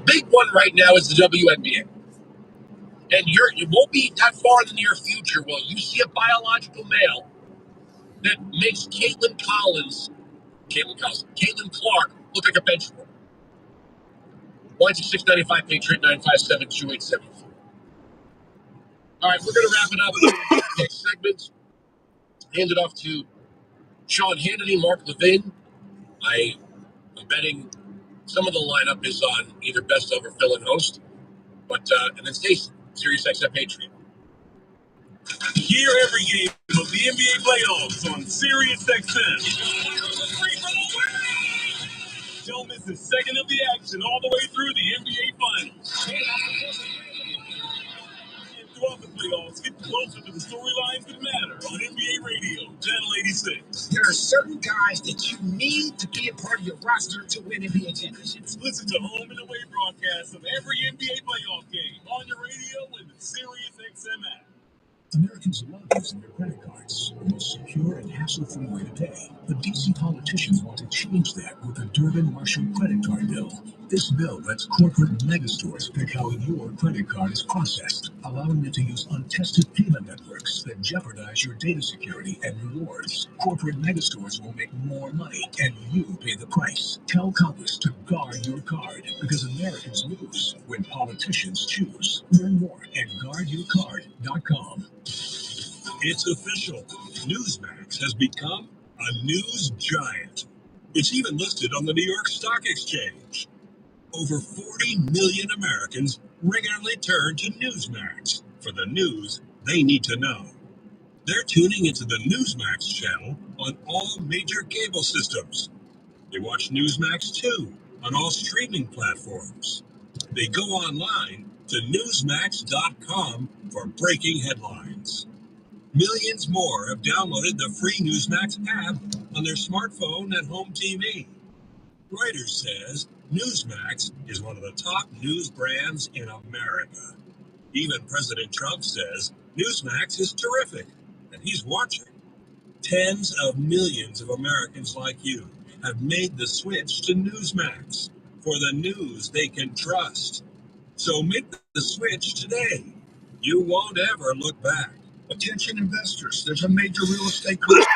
big one right now is the WNBA. And it won't be that far in the near future where you see a biological male that makes Caitlin Clark look like a bench warmer. 1-695 Patriot 957-2874. All right, we're going to wrap it up. Next segment, hand it off to Sean Hannity, Mark Levin. I am betting some of the lineup is on either best of or fill-in host, but and then Stacey, Sirius XM Patriot. Hear every game of the NBA playoffs on Sirius XM. Don't miss a second of the action all the way through the NBA Finals. And throughout the playoffs, get closer to the storylines that matter on NBA Radio, Channel 86. There are certain guys that you need to be a part of your roster to win NBA championships. Listen to home and away broadcasts of every NBA playoff game on your radio and the Sirius XM app. Americans love using their credit cards, the most secure and hassle-free way to pay. But DC politicians want to change that with the Durbin-Marshall credit card bill. This bill lets corporate megastores pick how your credit card is processed, allowing them to use untested payment networks that jeopardize your data security and rewards. Corporate megastores will make more money, and you pay the price. Tell Congress to guard your card, because Americans lose when politicians choose. Learn more at guardyourcard.com. It's official. Newsmax has become a news giant. It's even listed on the New York Stock Exchange. Over 40 million Americans regularly turn to Newsmax for the news they need to know. They're tuning into the Newsmax channel on all major cable systems. They watch Newsmax too on all streaming platforms. They go online to newsmax.com for breaking headlines. Millions more have downloaded the free Newsmax app on their smartphone and home TV. Reuters says Newsmax is one of the top news brands in America. Even President Trump says Newsmax is terrific, and he's watching. Tens of millions of Americans like you have made the switch to Newsmax for the news they can trust. So make the switch today. You won't ever look back. Attention investors, there's a major real estate company.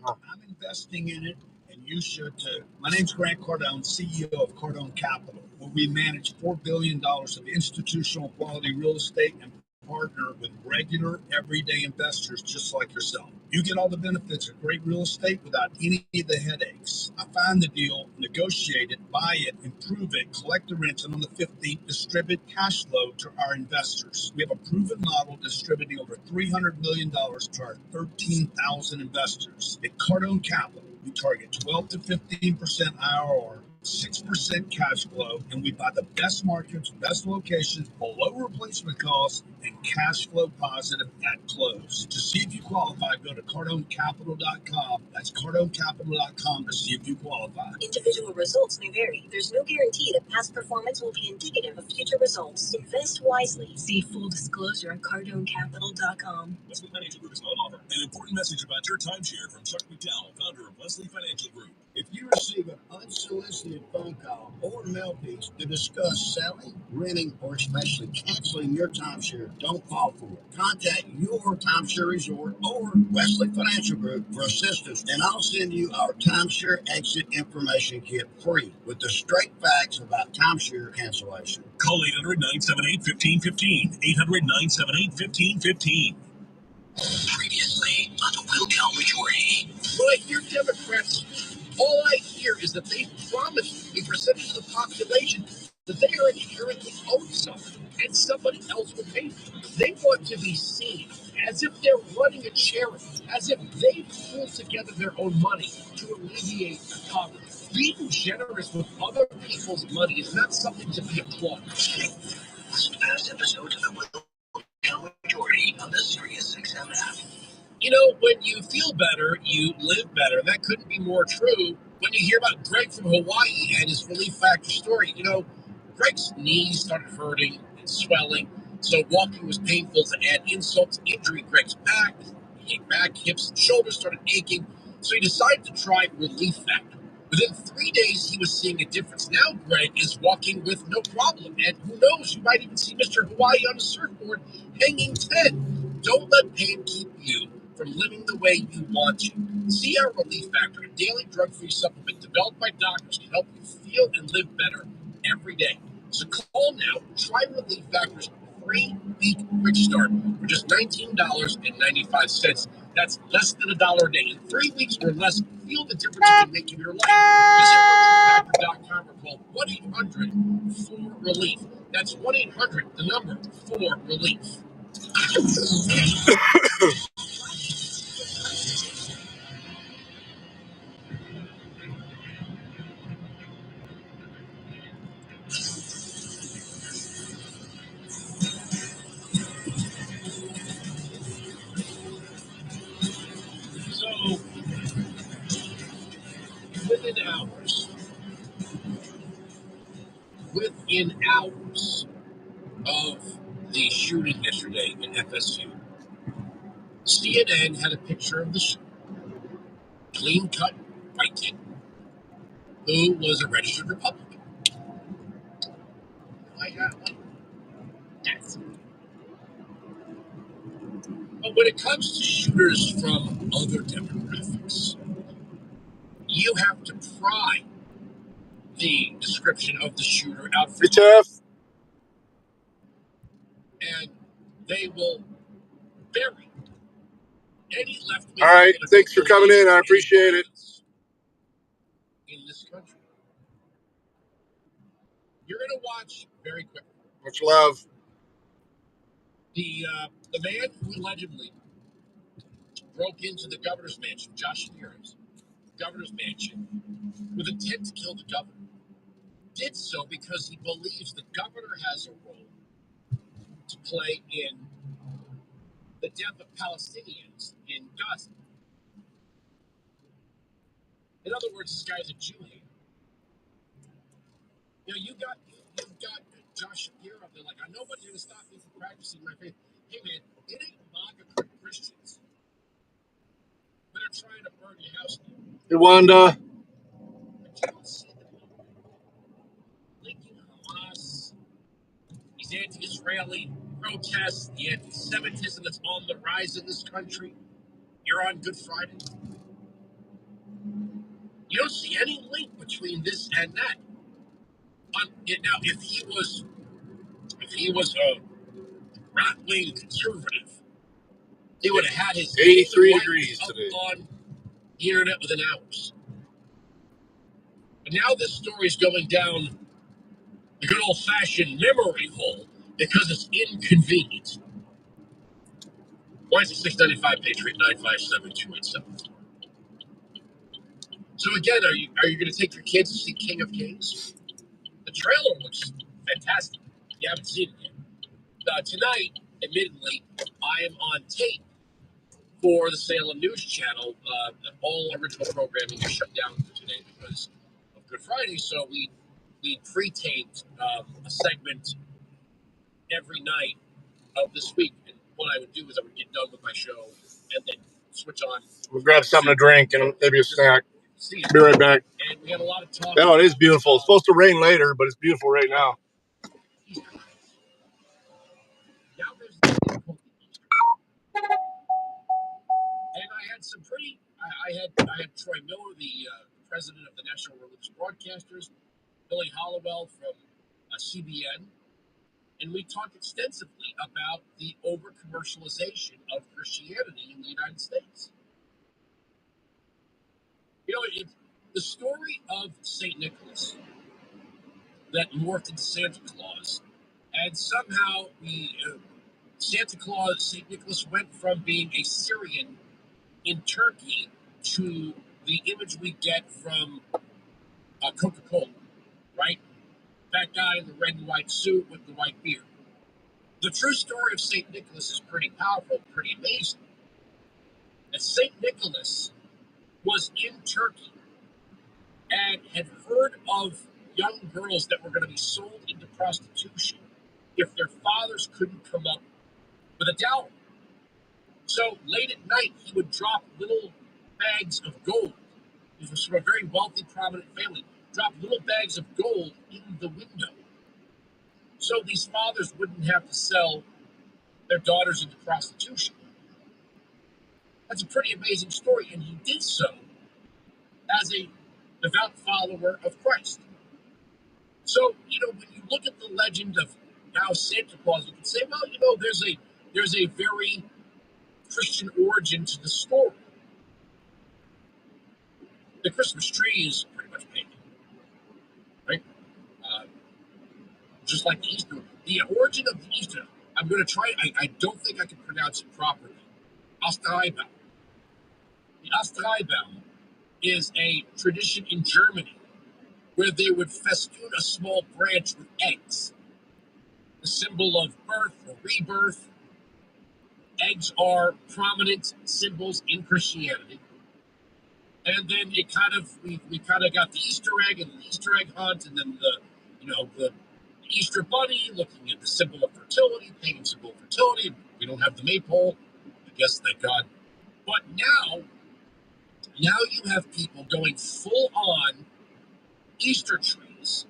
I'm investing in it, and you should too. My name's Grant Cardone, CEO of Cardone Capital, where we manage $4 billion of institutional quality real estate and partner with regular, everyday investors just like yourself. You get all the benefits of great real estate without any of the headaches. I find the deal, negotiate it, buy it, improve it, collect the rent, and on the 15th, distribute cash flow to our investors. We have a proven model distributing over $300 million to our 13,000 investors. At Cardone Capital, we target 12 to 15% IRR, 6% cash flow, and we buy the best markets, best locations, below replacement costs, and cash flow positive at close. To see if you qualify, go to CardoneCapital.com. That's CardoneCapital.com to see if you qualify. Individual results may vary. There's no guarantee that past performance will be indicative of future results. Invest wisely. See full disclosure at CardoneCapital.com. Wesley Financial Group is not an offer. An important message about your timeshare from Chuck McDowell, founder of Wesley Financial Group. If you receive an unsolicited phone call or mail piece to discuss selling, renting, or especially canceling your timeshare, don't fall for it. Contact your timeshare resort or Wesley Financial Group for assistance, and I'll send you our timeshare exit information kit free with the straight facts about timeshare cancellation. Call 800-978-1515. 800-978-1515. Previously on the Will Tell Majority. Well, I hear Democrats, all I hear is that they promise a percentage of the population that they are inherently owed something, and somebody else will pay for it. They want to be seen as if they're running a charity, as if they pull together their own money to alleviate poverty. Being generous with other people's money is not something to be applauded. Listen to past episodes of the Will Tell Majority on the Sirius XM app. You know, when you feel better, you live better. That couldn't be more true when you hear about Greg from Hawaii and his Relief Factor story. You know, Greg's knees started hurting and swelling, so walking was painful. To add insult to injury, Greg's back, hips, and shoulders started aching, so he decided to try Relief Factor. Within 3 days, he was seeing a difference. Now Greg is walking with no problem. And who knows, you might even see Mr. Hawaii on a surfboard hanging 10. Don't let pain keep you from living the way you want to. See our Relief Factor, a daily drug-free supplement developed by doctors to help you feel and live better every day. So call now, try Relief Factor's 3-week quick start for just $19.95. That's less than $1 a day. In 3 weeks or less, feel the difference it can make in your life. Visit ReliefFactor.com or call 1-800-4-RELIEF. That's 1-800, the number, 4-RELIEF. So, within hours of the shooting yesterday in FSU, CNN had a picture of the clean-cut white kid who was a registered Republican. I got one. Yes. But when it comes to shooters from other demographics, you have to pry the description of the shooter out from and they will bury any left-wing. All right. Thanks for coming in. I appreciate it. In this country, you're going to watch very quickly. Much love. The man who allegedly broke into the governor's mansion, Josh Shearer's governor's mansion, with intent to kill the governor, did so because he believes the governor has a role to play in the death of Palestinians in Gaza. In other words, this guy's a Jew hater. You know, you've got Josh Shapiro up there like, I know what you're going to stop me from practicing my faith. Hey, man, it ain't MAGA Christians that are trying to burn your house down. Hey, Wanda. But you don't see them linking Hamas, these anti-Israeli protests, the anti-Semitism that's on the rise in this country. You're on Good Friday. You don't see any link between this and that. Now, if he was a right-wing conservative, he would have had his 83 degrees today on the internet within hours. But now this story is going down the good old-fashioned memory hole because it's inconvenient. Why is it 695 Patriot 957-287? So again, are you going to take your kids to see King of Kings? The trailer looks fantastic. You haven't seen it yet. Tonight, admittedly, I am on tape for the Salem News Channel. All original programming is shut down for today because of Good Friday, so we pre-taped a segment every night of this week. And what I would do is I would get done with my show and then switch on. We'll grab something to drink and maybe a snack. Be right back. And we had a lot of talk. Oh, it is beautiful. It's supposed to rain later, but it's beautiful right now. Now there's the difficulty. And I had some pretty. I had Troy Miller, the president of the National Religious Broadcasters, Billy Hollowell from CBN, and we talked extensively about the over-commercialization of Christianity in the United States. You know, the story of St. Nicholas that morphed into Santa Claus, and somehow St. Nicholas went from being a Syrian in Turkey to the image we get from Coca-Cola, right? That guy in the red and white suit with the white beard. The true story of St. Nicholas is pretty powerful, pretty amazing. And St. Nicholas was in Turkey and had heard of young girls that were going to be sold into prostitution if their fathers couldn't come up with a dowry. So late at night, he would drop little bags of gold He was from a very wealthy, prominent family. Dropped little bags of gold in the window. So these fathers wouldn't have to sell their daughters into prostitution. That's a pretty amazing story, and he did so as a devout follower of Christ. So, when you look at the legend of how Santa Claus, you can say, well, there's a very Christian origin to the story. The Christmas tree is pretty much pagan, right? Uh, just like the Easter. The origin of the Easter, I'm going to try, I don't think I can pronounce it properly. Osterreichbaum. The Osterreichbaum is a tradition in Germany where they would festoon a small branch with eggs, the symbol of birth or rebirth. Eggs are prominent symbols in Christianity. And then we kind of got the Easter egg and the Easter egg hunt, and then the Easter bunny looking at the symbol of fertility, pagan symbol of fertility. We don't have the maypole, I guess, thank God. But now you have people going full on Easter trees.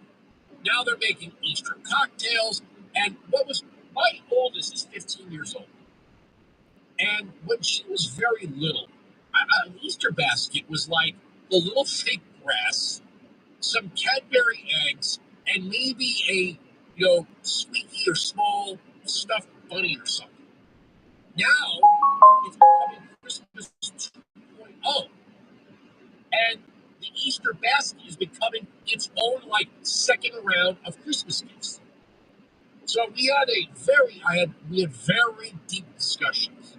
Now they're making Easter cocktails. And my oldest is 15 years old. And when she was very little, an Easter basket was like the little fake grass, some Cadbury eggs, and maybe a squeaky or small stuffed bunny or something. Now it's becoming Christmas 2.0, and the Easter basket is becoming its own second round of Christmas gifts. So we had very deep discussions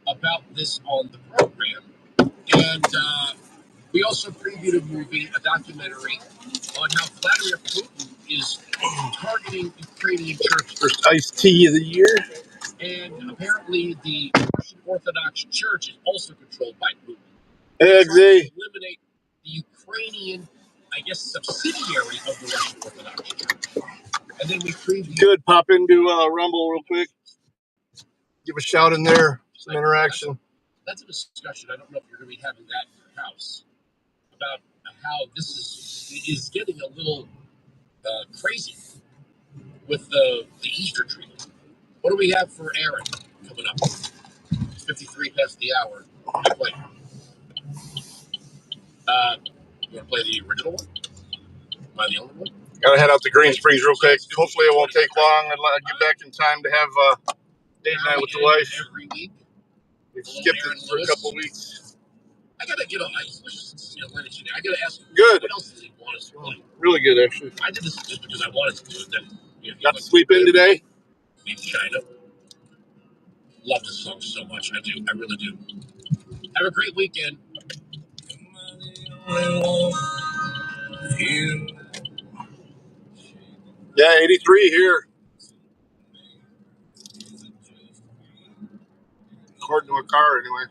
about this on the program, and we also previewed a documentary on how Vladimir Putin is targeting Ukrainian churches. First iced tea of the year. And apparently the Russian Orthodox Church is also controlled by Putin. Hey, trying to eliminate the Ukrainian, I guess, subsidiary of the Russian Orthodox Church. And then we previewed... Could pop into Rumble real quick. Give a shout in there. Some interaction. That's a discussion. I don't know if you're going to be having that in your house about how this is getting a little crazy with the Easter tree. What do we have for Aaron coming up? It's 53 past the hour. What do you play? You want to play the original one? Am I the only one? Gotta head out to Green Springs real quick. Hopefully it won't take long. I'll get back in time to have date night with the wife. Every week. We've skipped it for a couple weeks. I gotta get on. I gotta ask him. Good. What else does he want us to play? Really good, actually. I did this just because I wanted to do it. Then got to sleep in today. In China. Love this song so much. I do. I really do. Have a great weekend. Yeah, 83 here. According to a car, anyway.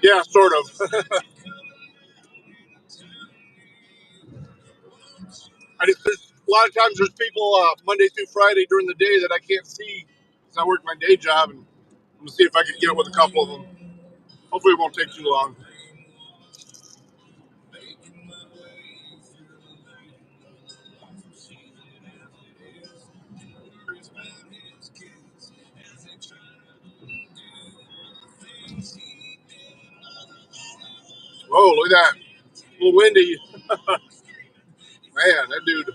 Yeah, sort of. There's a lot of times there's people Monday through Friday during the day that I can't see because I work my day job, and I'm gonna see if I can get with a couple of them. Hopefully it won't take too long. Whoa, look at that. A little windy. Man, that dude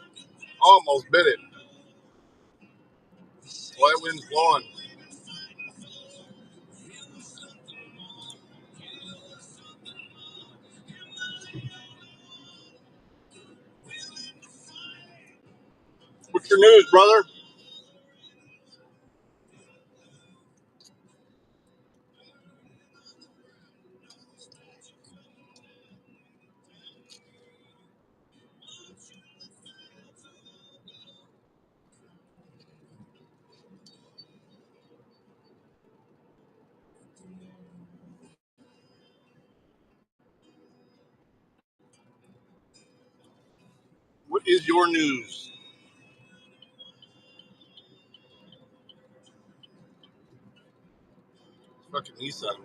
almost bit it. Well, that wind's blowing. What's your news, brother? What is your news? Fucking Nissan.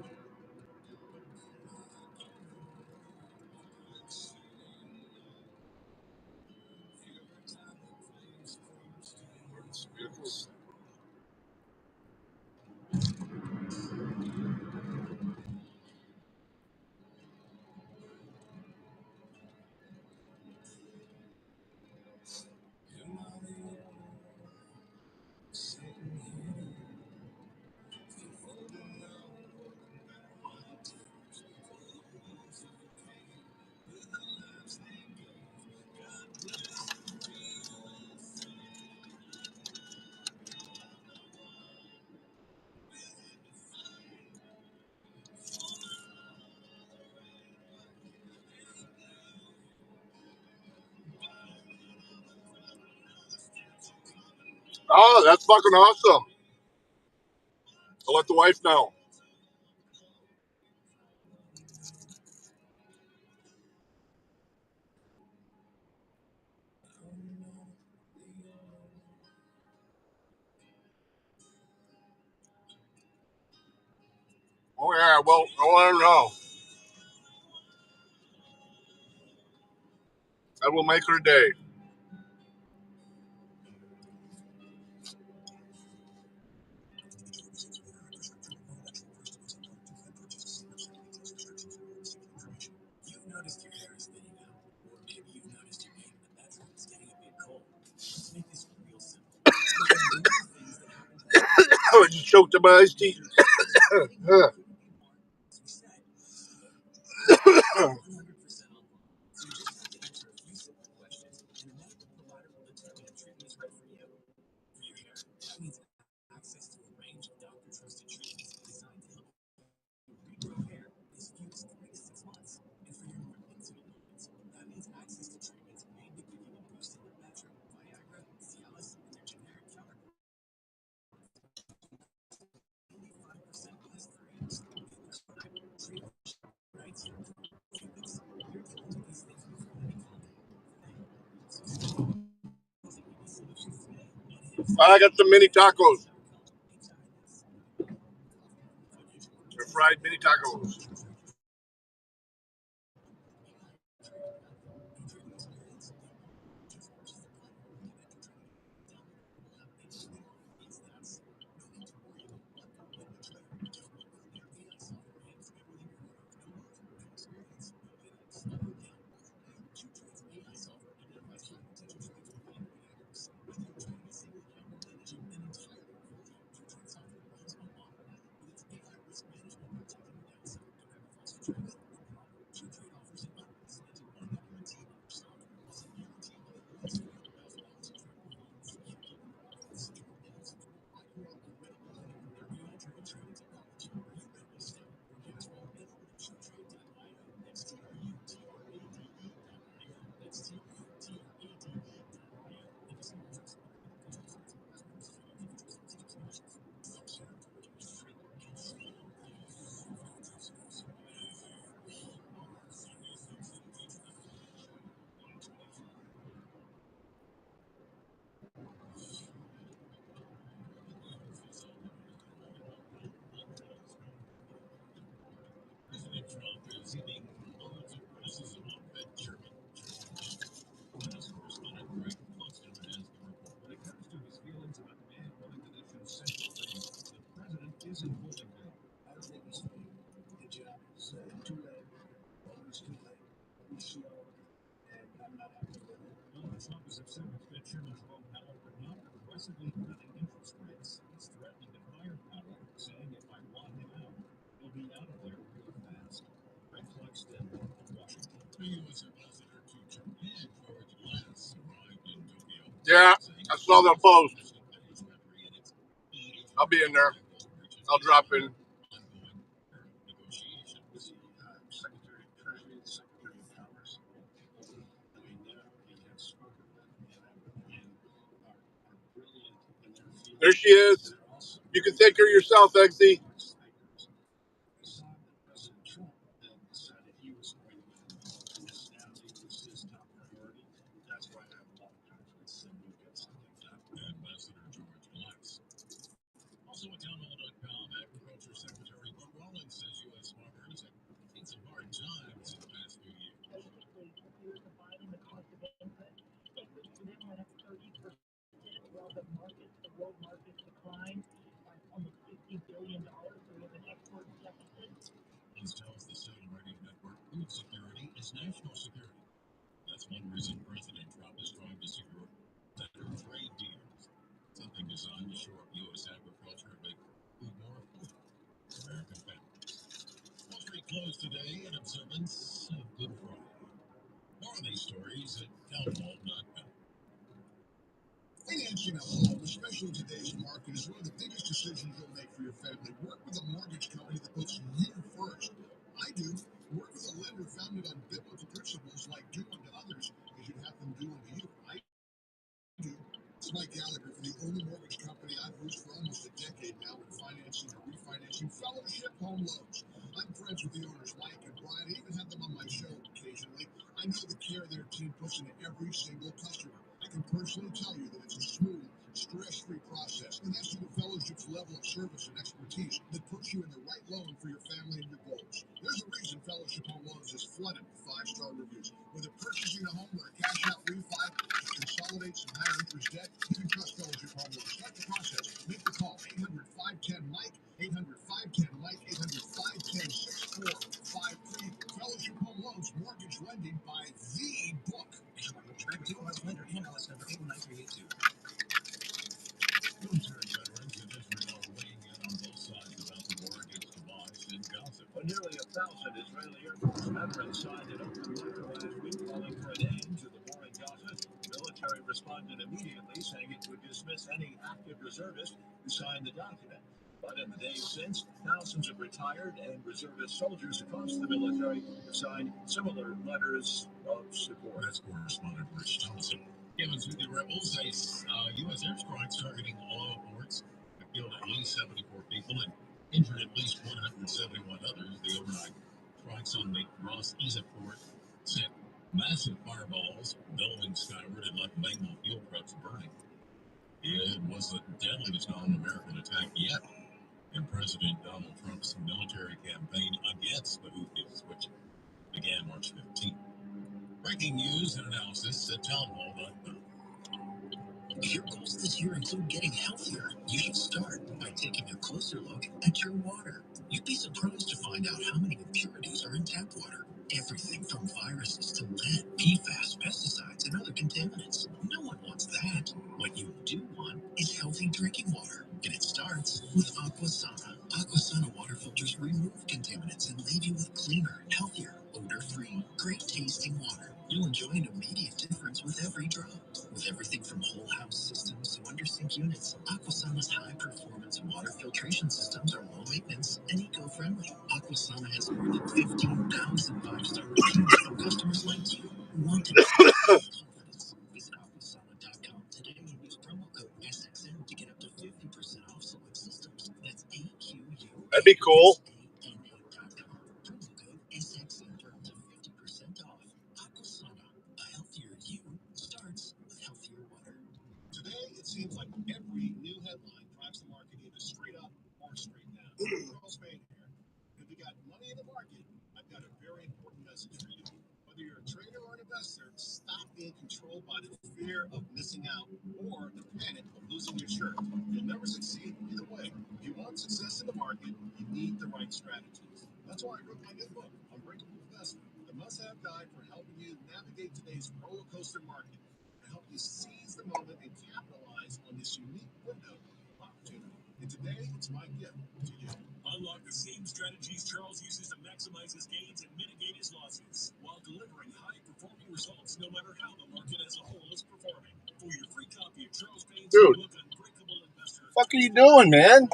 Vehicles. Oh, that's fucking awesome. I'll let the wife know. Oh yeah, well, I'll let her know. That will make her day. You've noticed your hair is thinning out, or maybe you've noticed your name in the bedroom is getting a bit cold. Let's make this real simple. Things that happen to I just choked on my iced tea. Yeah. as we said, 100% online. So you just have to answer a few simple questions, and a medical provider will determine if treatment is right for you. For your hair, that means access to a range of doctor-trusted treatments designed to help regrow hair as few as 3 to 6 months. And for your more intimate moments, that means access to treatments made to give you a boost in the bedroom. Viagra, Cialis, and their generic counterparts. 5% less fragrance. Right? Cupids, you're able to these things before they become solutions today. I got some mini tacos. They're fried mini tacos. Trump's said Fed Chairman Jerome Powell are not aggressively cutting interest rates. Yeah, I saw the post. I'll be in there. I'll drop in. There she is. You can take her yourself, Eggsy. Ambassador George Glass. Also at townhall.com, Agriculture Secretary Brooke Rollins says U.S. farmers have seen some hard times in the past few years. Rollins tells the Saudi Radio Network food security is national security. That's one reason President Trump is trying to secure better trade deals, something designed to shore up U.S. agriculture and make food more affordable for American families. Wall Street closed today in observance of Good Friday. More of these stories at townhall.com. Financing a home, especially in today's market, is one of the biggest decisions you'll make for your family. Work with a mortgage company that puts you first. I do. Work with a lender founded on biblical principles like do unto others as you'd have them do unto you. I do. It's Mike Gallagher from the only mortgage company I've used for almost a decade now in financing or refinancing fellowship home loans. I'm friends with the owners, Mike and Brian. I even have them on my show occasionally. I know the care their team puts into every single customer. I can personally tell you that it's a smooth, stress-free process, and that's due to Fellowship's level of service and expertise that puts you in the right loan for your family and your goals. There's a reason Fellowship Home Loans is flooded with 5-star reviews. Whether purchasing a home or a cash-out refi to consolidate some higher-interest debt, you can trust Fellowship Home Loans. Start the process. Make the call. 800-510-MIKE. 800-510-MIKE. 800-510-6453. Fellowship Home Loans, mortgage lending by the book. Lender, NMLS number 89382. Military veterans in Israel are weighing in on both sides about the war against Hamas in Gaza. Well, nearly 1,000 Israeli Air Force veterans signed an open letter last week calling for an end to the war in Gaza. The military responded immediately, saying it would dismiss any active reservist who signed the document. But in the days since, thousands of retired and reservist soldiers across the military have signed similar letters of support. That's correspondent Rich Thompson. Yemen's Houthi rebels say U.S. airstrikes targeting oil ports have killed at least 74 people and injured at least 171 others. The overnight strikes on the Ras Isa port sent massive fireballs billowing skyward and left Bengal fuel trucks burning. It was the deadliest non-American attack yet in President Donald Trump's military campaign against the Houthis, which began March 15th. Breaking news and analysis at townhall.com. If your goals this year include getting healthier, you should start by taking a closer look at your water. You'd be surprised to find out how many impurities are in tap water. Everything from viruses to lead, PFAS, pesticides, and other contaminants. No one wants that. What you do want is healthy drinking water, and it starts with Aquasana. Aquasana water filters remove contaminants and leave you with cleaner, healthier, odor-free, great-tasting water. You'll enjoy an immediate difference with every drop. With everything from whole house systems to under sink units, Aquasana's high-performance water filtration systems are low maintenance and eco-friendly. Aquasana has more than 15,000 5-star reviews from customers like you who want to confidence. Visit Aquasana.com today and use promo code SXM to get up to 50% off select systems. That's AQU. That'd be cool. Promo code SXM for up to 50% off. Aquasana, a healthier you starts with healthier water. Today, it seems like every new headline drives the market either straight up or straight down. Charles Spain here. If you got money in the market, I've got a very important message for you. Whether you're a trader or an investor, stop being controlled by the fear of missing out or the panic of losing your shirt. You'll never succeed either way. If you want success in the market, you need the right strategies. That's why I wrote my new book, Unbreakable Investment, the must-have guide for helping you navigate today's roller coaster market to help you seize the moment and capitalize on this unique window of opportunity. And today, it's my gift to you. Unlock the same strategies Charles uses to maximize his gains and mitigate his losses while delivering high-performing results no matter how the market as a whole is performing. For your free copy Dude, fuck are you doing, man?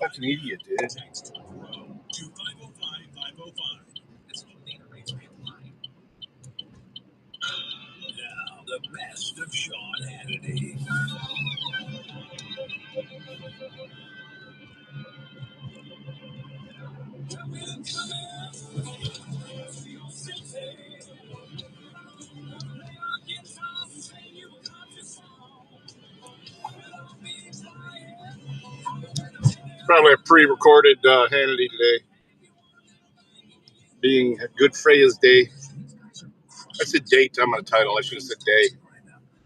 Fucking idiot, dude. Now, the best of Sean Hannity. Probably a pre-recorded Hannity today. Being Good Freyja's Day. I said date on my title. I should have said day.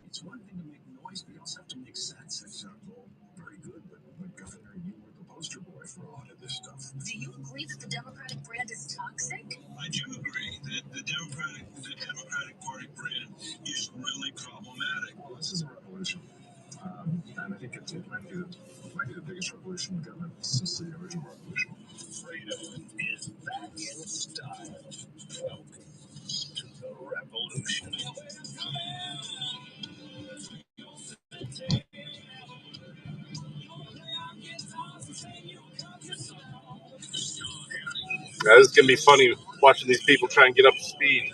It's one thing to make noise, but you also have to make sense. That sounds all very good, but Governor, you were the poster boy for a lot of this stuff. Do you agree that the Democratic brand is toxic? I do agree that the Democratic Party brand is really problematic. Well, this is a revolution, and I think it might be the biggest revolution in government since the original revolution. Freedom is back in style. Welcome to the revolution. Yeah, this is gonna be funny watching these people try and get up to speed.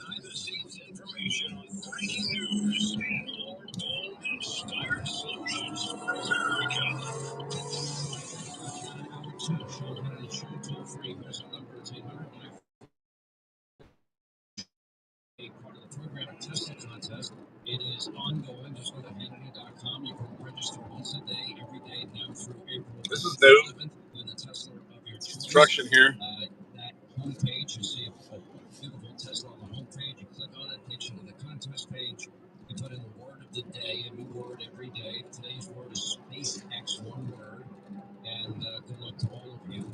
Part of the program Tesla contest. It is ongoing. Just go to Hannity.com. You can register once a day, every day now through April. This is new. 11th. Win the Tesla of your choice. Construction here. That homepage, you see a beautiful Tesla on the homepage. You click on it, takes you to the contest page. You put in the word of the day, a new word every day. Today's word is SpaceX, one word. And good luck to all of you.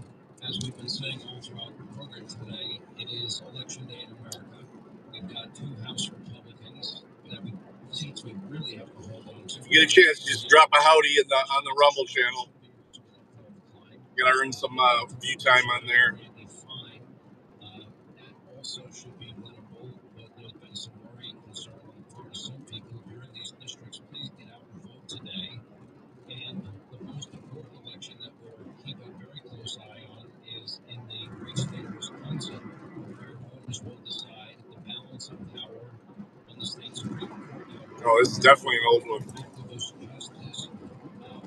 As we've been saying all throughout the program today, it is Election Day in America. We've got two House Republicans that seats we really have to hold on to. If you get a chance, just drop a howdy on the Rumble channel. Gonna earn some view time on there. That also should be winnable, but there's been some worry and concern on the part of some people. If you're in these districts, please get out and vote today. And the most important election that we're keeping a very close eye on is in the great state of Wisconsin, where voters will decide the balance of power on the state Supreme Court. Oh, this is definitely an old one. Activist justice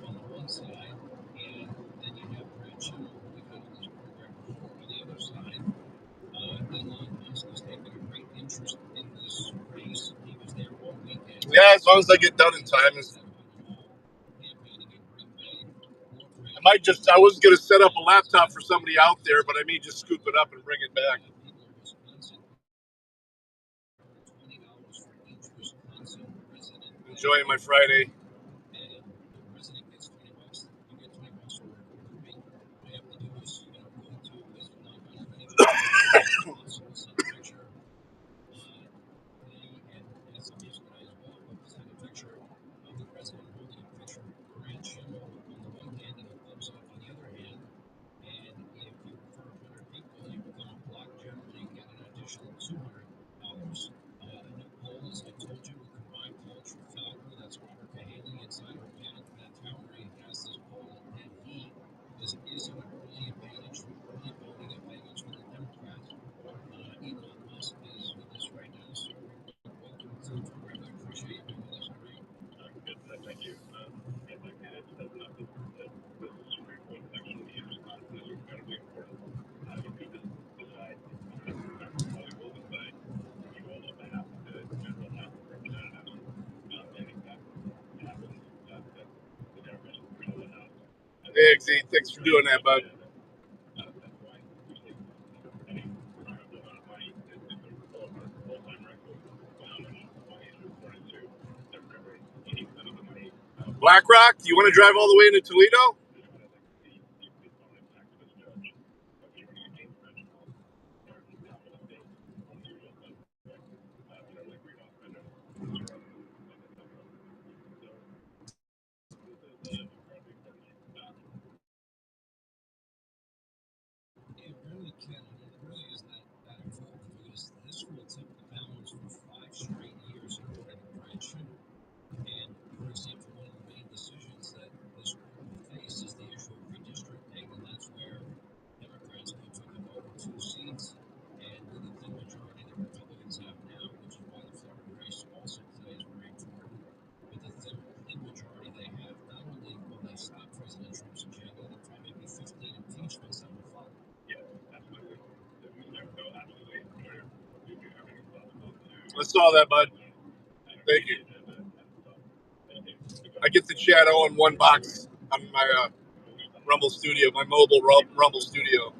on the one side, and then you have Brad Schimmel, who we've had on this program before, on the other side. Elon Musk has taken a great interest in this race. He was there all weekend. Yeah, as long as I get done in time. I was going to set up a laptop for somebody out there, but I may just scoop it up and bring it back. Enjoying my Friday. Hey, XE, thanks for doing that, bud. BlackRock, do you want to drive all the way into Toledo? It really can, and it really is that important because this will tip the balance for I saw that, bud. Thank you. I get the Shadow in one box on my Rumble Studio, my mobile Rumble Studio.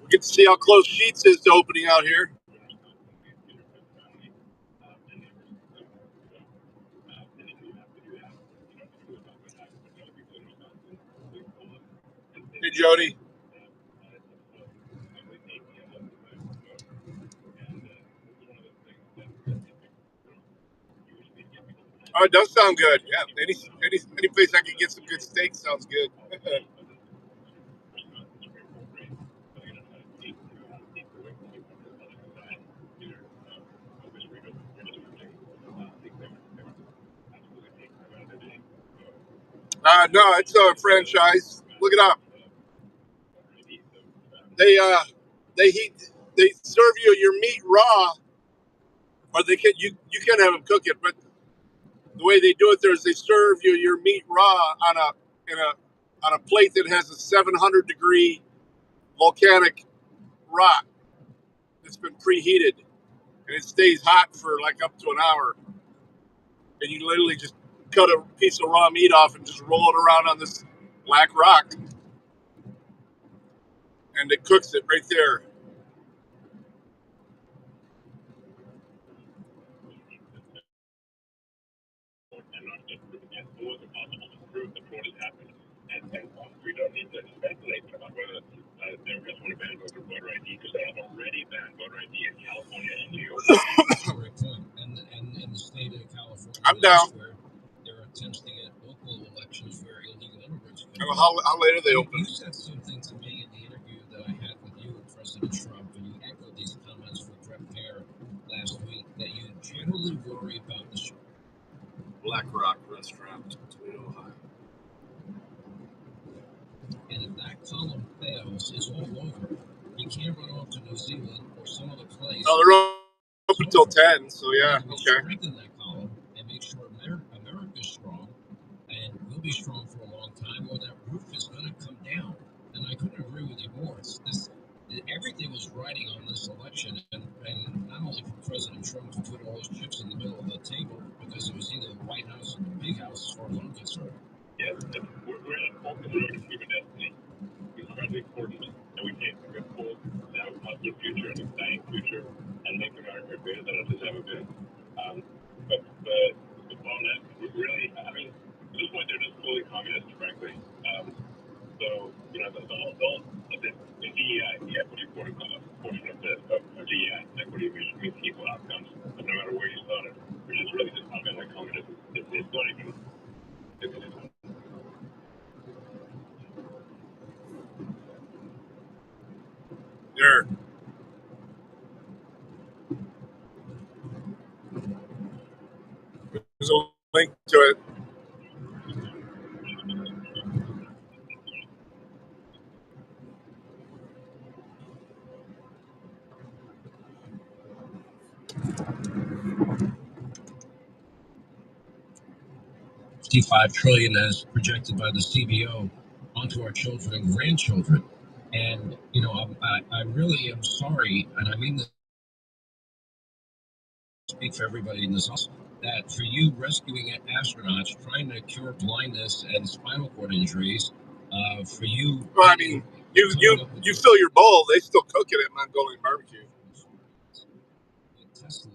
We get to see how close Sheets is to opening out here. Hey, Jody. Oh, it does sound good. Yeah, any place I can get some good steak sounds good. No, it's a franchise. Look it up. They they heat they serve you your meat raw, or you can have them cook it. But the way they do it there is they serve you your meat raw on a plate that has a 700-degree volcanic rock that's been preheated, and it stays hot for like up to an hour. And you literally just cut a piece of raw meat off and just roll it around on this black rock, and it cooks it right there. And the state of California, I'm down. there are attempts to get local elections where illegal immigrants can And vote. how late are they open? You said something to me in the interview that I had with you and President Trump, and you echoed these comments with Brett Pear last week, that you generally worry about the Black Rock Restaurant, Toledo, Ohio. and if that column fails, it's all over. You can't run off to New Zealand or some other place. Oh, they're open until 10, so yeah, We okay. strengthen that column and make sure America's strong, and we'll be strong for a long time, or that roof is going to come down. And I couldn't agree with you more. Everything was riding on this election, and not only for President Trump to put all his chips in the middle of the table, because it was either the White House or the Big House, as far as I'm concerned. Yes, we're in a focus on human destiny. It's incredibly important that we take a good hold to have a positive future, an exciting future, and make America greater than it has ever been. But the problem is, really, I mean, at this point, they're just fully communist, frankly. So, the DEI, the equity portion of DEI, equity means equal outcomes, but no matter where you start it, which is really just fundamentally communism. It's not even. There's a link to it. $55 trillion as projected by the CBO onto our children and grandchildren. And, I really am sorry, and I mean this to speak for everybody in this house, that for you rescuing astronauts, trying to cure blindness and spinal cord injuries, for you. Well, I mean, you fill your bowl, they still cook it at Mongolian barbecue. Tesla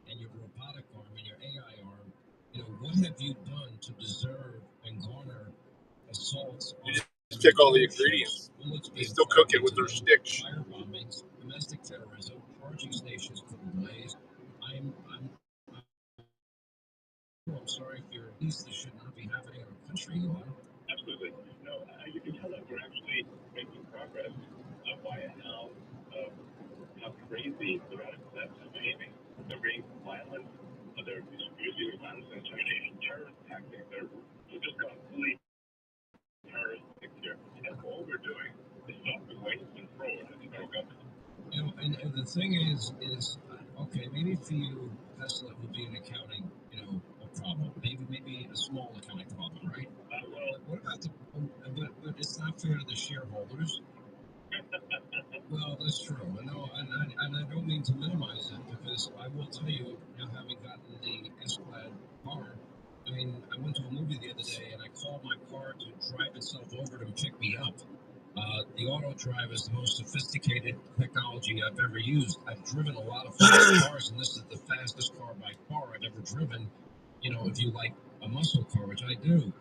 and your robotic arm and your AI arm, what have you done to deserve and garner assaults? You just pick all the ingredients. They still cook it with their sticks. Fire bombings, domestic terrorism, charging stations put in place. I'm sorry if you're this should not be happening in our country. Absolutely. No, you can tell that we're actually making progress by how crazy the radical left is behaving. They're being violent, they're using violence and intimidation, terrorist tactics. They're just completely terroristic here. And all we're doing is stopping waste and fraud in the federal government. And the thing is, okay, maybe for you, Tesla would be an accounting, a problem. Maybe a small accounting problem, right? Well, what about but it's not fair to the shareholders. Well, that's true. I know, and I don't mean to minimize it because I will tell you, now having gotten the S-Plaid car, I mean, I went to a movie the other day and I called my car to drive itself over to pick me up. The auto drive is the most sophisticated technology I've ever used. I've driven a lot of fast cars, and this is the fastest car by far I've ever driven. You know, if you like a muscle car, which I do.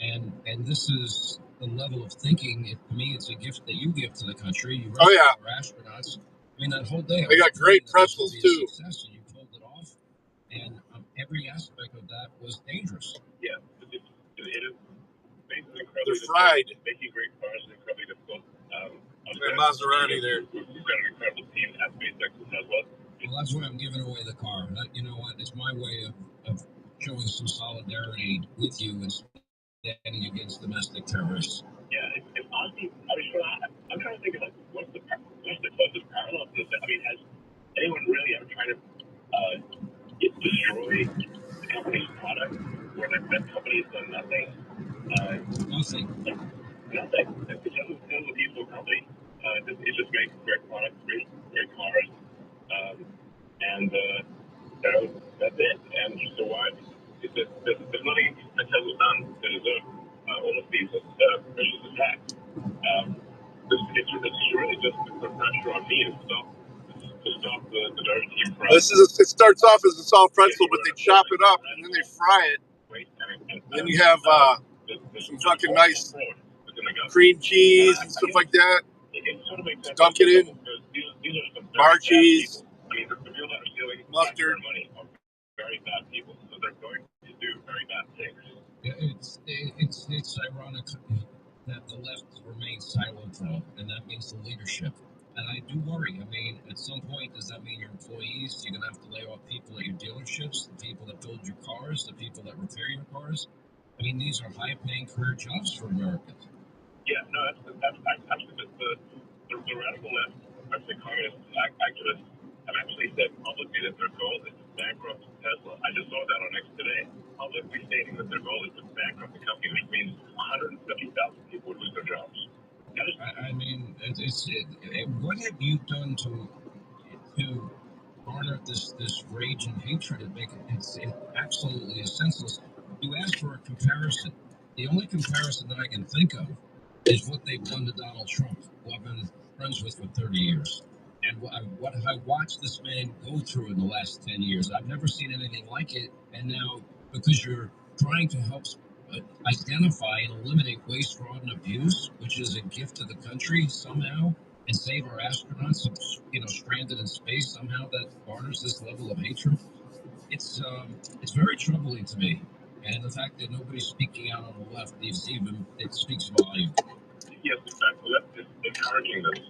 And this is the level of thinking. To me, it's a gift that you give to the country. You Oh yeah, our astronauts. I mean, that whole day. they got great pretzels too. Success, and you pulled it off. And every aspect of that was dangerous. Yeah, it is basically They're fried. Making great cars is incredibly difficult. Maserati there. We've got an incredible team at SpaceX as well. Well, that's why I'm giving away the car. You know what? It's my way of showing some solidarity with you and standing against domestic terrorists. Yeah, it's honestly, I'm trying to think of like what's the closest parallel to this? I mean, has anyone really ever tried to destroy the company's product where that company has done nothing? Nothing. Nothing. It's just a peaceful company. It just makes great products, great cars, and that's it. And so why? There's nothing that Tesla's done that is almost these vicious attacks. It's really just the pressure on me to stop the Dodge team from. It starts off as a soft pretzel, but they chop it up and then they fry it. Then you have some fucking nice cream cheese and stuff like that. Dunk it in. Bar cheese, mustard. Very bad people, so they're going to do very bad things. It's ironic that the left remains silent, though, and that means the leadership. And I do worry. I mean, at some point, does that mean your employees? You're gonna have to lay off people at your dealerships, the people that build your cars, the people that repair your cars. I mean, these are high-paying career jobs for Americans. Yeah, no, that's actually the radical left, especially communist activists, have actually said publicly that their goal is to bankrupt Tesla. I just saw that on X today, publicly stating that their goal is to bankrupt the company, which means 150,000 people would lose their jobs. I mean, what have you done to garner this rage and hatred and make it absolutely senseless? You asked for a comparison. The only comparison that I can think of is what they've done to Donald Trump, who I've been friends with for 30 years. And what I watched this man go through in the last 10 years, I've never seen anything like it. And now, because you're trying to help identify and eliminate waste, fraud, and abuse, which is a gift to the country somehow, and save our astronauts, stranded in space, somehow that garners this level of hatred. It's very troubling to me. And the fact that nobody's speaking out on the left, it speaks volume. Yes, exactly. That's encouraging this.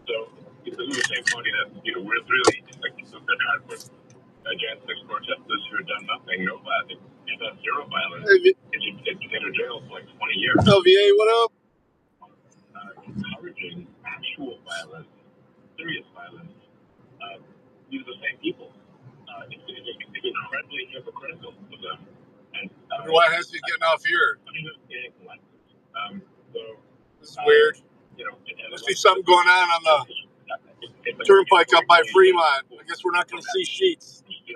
So this is the same party that we're really like they're trying to put gigantic protesters who have done nothing, no violence, and done zero violence. In jail for like 20 years. LVA, what up? Encouraging actual violence, serious violence. These are the same people. It's incredibly hypocritical of them. And why has he getting off here? I mean, so this is weird. Must be something going on the turnpike up by Fremont. I guess we're not going to see sheets. He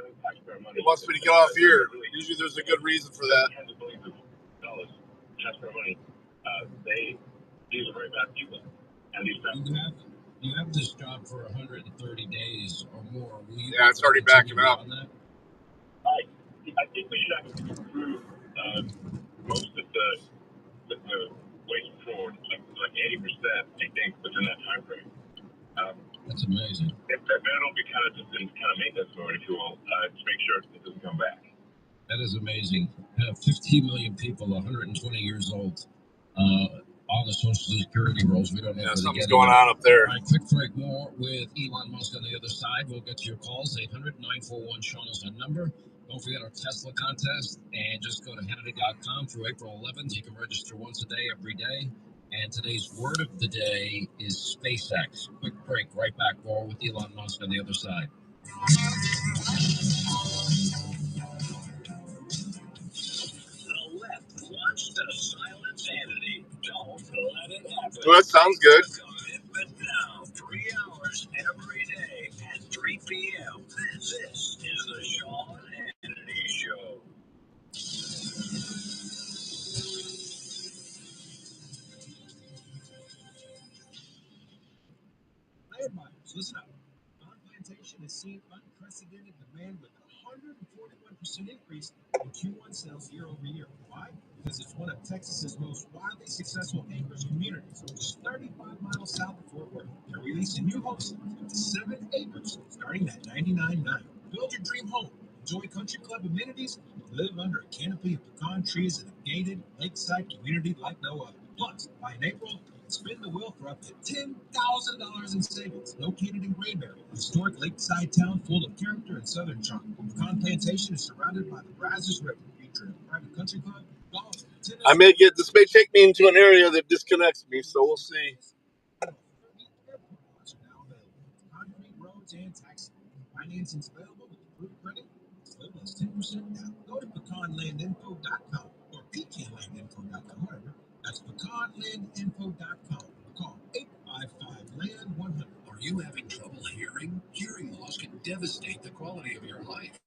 wants me to get off here. Usually there's a good reason for that. These are very bad people. And you have this job for 130 days or more. Yeah, it's already backing up. I think we should have to improve most of the waste fraud, like 80%, I think, within that time frame. That's amazing. That'll be kind of just in maintenance mode, if you will, to make sure it doesn't come back. That is amazing. 15 million people, 120 years old, on the Social Security rolls. We don't know. Yeah, something's going on up there. All right, quick break. More with Elon Musk on the other side. We'll get to your calls. 800-941-SEAN is our number. Don't forget our Tesla contest. And just go to Hannity.com through April 11th. You can register once a day, every day. And today's word of the day is SpaceX. Quick break. Right back. More with Elon Musk on the other side. The left wants to silence Hannity. Don't let it happen. Well, that sounds good. Listen up. Bond Plantation has seen unprecedented demand with a 141% increase in Q1 sales year over year. Why? Because it's one of Texas's most widely successful acreage communities, just 35 miles south of Fort Worth. They're releasing new homes up to 7 acres, starting at $99.9. Build your dream home. Enjoy country club amenities. Live under a canopy of pecan trees in a gated lakeside community like no other. Plus, by April, spin the wheel for up to $10,000 in savings. Located in Grayberry, a historic lakeside town full of character and southern charm. Pecan Plantation is surrounded by the Brazos River, featuring a private country club, golf, tennis. I may get this may take me into an area that disconnects me, so we'll see. Concrete roads and taxi. Financing is available with approved credit as little as 10% down. Go to pecanlandinfo.com or pecanlandinfo.com, whatever. That's pecanlandinfo.com. Call 855-LAND-100. Are you having trouble hearing? Hearing loss can devastate the quality of your life.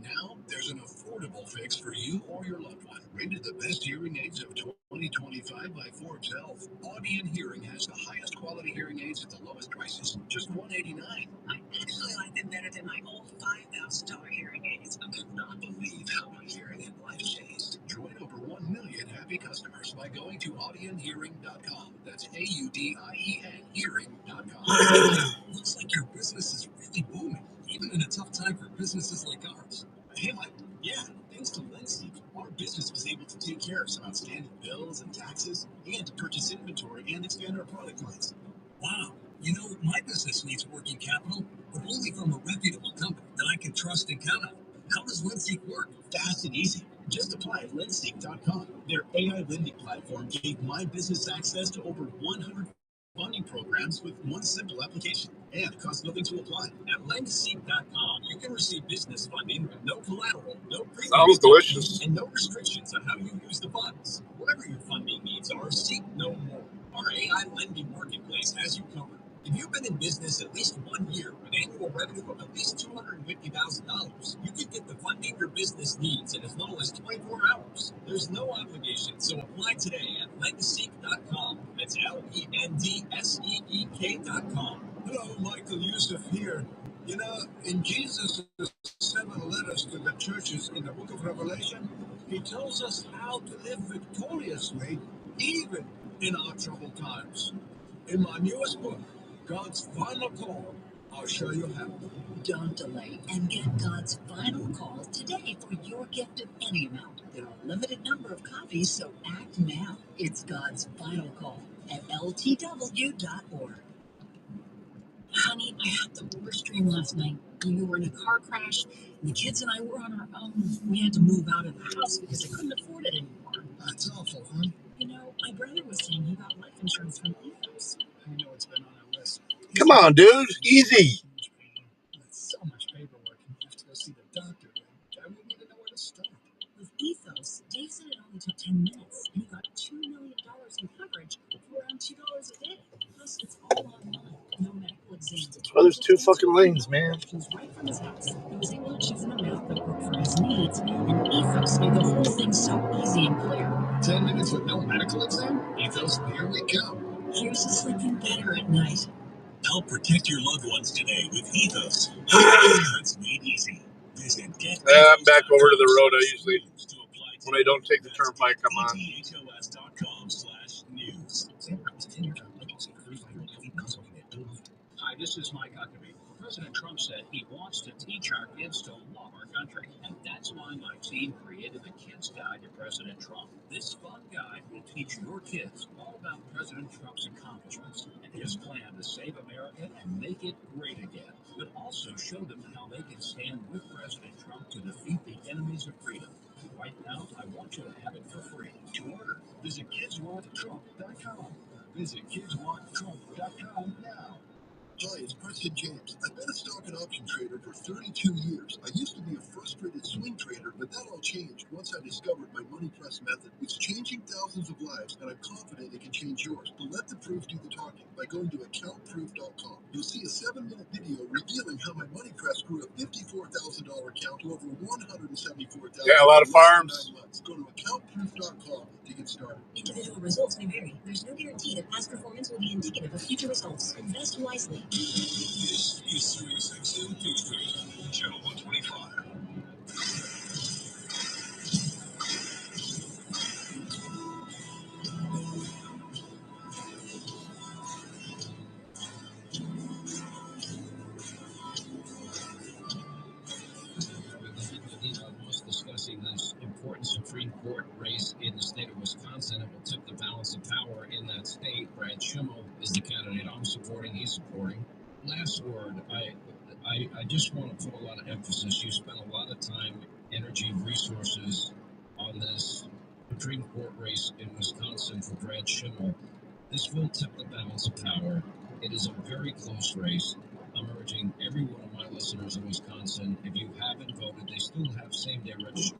Now, there's an affordable fix for you or your loved one. Rated the best hearing aids of 2025 by Forbes Health. Audion Hearing has the highest quality hearing aids at the lowest prices, just $189. I actually like them better than my old $5,000 hearing aids. I could not believe how my hearing in life changed. Join over 1 million happy customers by going to audionhearing.com. That's AUDIEN hearing.com. Looks like your business is really booming, even in a tough time for businesses like ours. Hey, Mike. Yeah, thanks to LendSeek, our business was able to take care of some outstanding bills and taxes and to purchase inventory and expand our product lines. Wow. You know, my business needs working capital, but only from a reputable company that I can trust and count on. How does LendSeek work? Fast and easy. Just apply at lendseek.com. Their AI lending platform gave my business access to over 100 funding programs with one simple application, and it costs nothing to apply. At lendseek.com, you can receive business funding with no collateral, no Sounds delicious. and no restrictions on how you use the funds. Whatever your funding needs are, seek no more. Our AI lending marketplace has you covered. If you've been in business at least 1 year with annual revenue of at least $250,000, you can get the funding your business needs in as little as 24 hours. There's no obligation, so apply today at lendseek.com. That's LENDSEEK.com. Hello, Michael Yusuf here. You know, in Jesus' 7 letters to the churches in the book of Revelation, he tells us how to live victoriously even in our troubled times. In my newest book, God's Final Call, I'll show you how. Don't delay and get God's Final Call today for your gift of any amount. There are a limited number of copies, so act now. It's God's Final Call at ltw.org. Honey, I had the worst dream last night. We were in a car crash, and the kids and I were on our own. We had to move out of the house because I couldn't afford it anymore. That's awful, hon. You know, my brother was saying he got life insurance from Ethos. I know it's been on our list. Come on, dude. Easy. It's so much paperwork. You have to go see the doctor. I wouldn't even know where to start. With Ethos, Dave said it only took 10 minutes, and he got $2 million in coverage for around $2 a day. Plus, it's all online. No medical exams. Oh, there's 2 fucking lanes, man. Options right from his house. He was able to choose an amount that worked for his needs, and Ethos made the whole thing so easy and clear. 10 minutes with no medical exam? Ethos, here we go. Here's to sleeping better at night. Help protect your loved ones today with Ethos. It's made easy. Visit I'm back over to the road. I usually, when I don't take the turnpike, I'm on. ETHOS.com/news. Hi, this is Mike Huckabee. President Trump said he wants to teach our kids to love our country, and that's why my team created the Kids Guide to President Trump. This fun guide will teach your kids all about President Trump's accomplishments and his plan to save America and make it great again, but also show them how they can stand with President Trump to defeat the enemies of freedom. Right now, I want you to have it for free. To order, visit kidswanttrump.com. Visit kidswanttrump.com now. Hi, it's Preston James. I've been a stock and option trader for 32 years. I used to be a frustrated swing trader, but that all changed once I discovered my money press method. It's changing thousands of lives, and I'm confident it can change yours. But let the proof do the talking by going to accountproof.com. You'll see a 7-minute video revealing how my money press grew a $54,000 account to over $174,000. Yeah, a lot of farms. Go to accountproof.com to get get started. Individual results may vary. There's no guarantee that past performance will be indicative of future results. Invest wisely. This is SiriusXM Tuesday, Channel 125. Discussing this important Supreme Court race in the state of Wisconsin. It will tip the balance of power in that state. Brad Schimmel is the candidate I'm supporting. He's supporting. Last word, I just want to put a lot of emphasis. You spent a lot of time, energy, resources on this Supreme Court race in Wisconsin for Brad Schimmel. This will tip the balance of power. It is a very close race. I'm urging every one of my listeners in Wisconsin, if you haven't voted, they still have same-day registration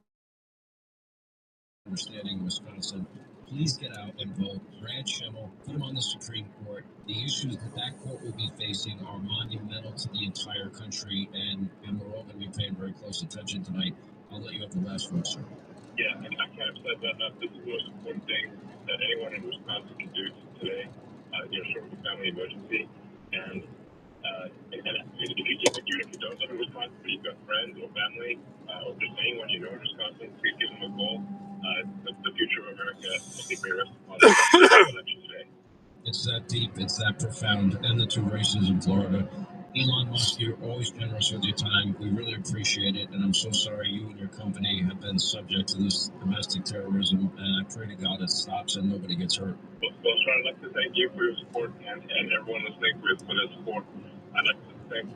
in Wisconsin. Please get out and vote. Brad Schimmel, put him on the Supreme Court. The issues that that court will be facing are monumental to the entire country, and we're all going to be paying very close attention tonight. I'll let you have the last word, sir. Yeah, I can't have said that enough. This is the most important thing that anyone in Wisconsin can do today, short of a family emergency. And if you don't live in Wisconsin, but you've got friends or family, or just anyone you know in Wisconsin, please give them a call. The future of America, I think, may rest upon the election today. It's that deep, it's that profound, and the two races in Florida. Elon Musk, you're always generous with your time. We really appreciate it, and I'm so sorry you and your company have been subject to this domestic terrorism, and I pray to God it stops and nobody gets hurt. Well, Sean, I'd like to thank you for your support and everyone listening for their support. I'd like to thank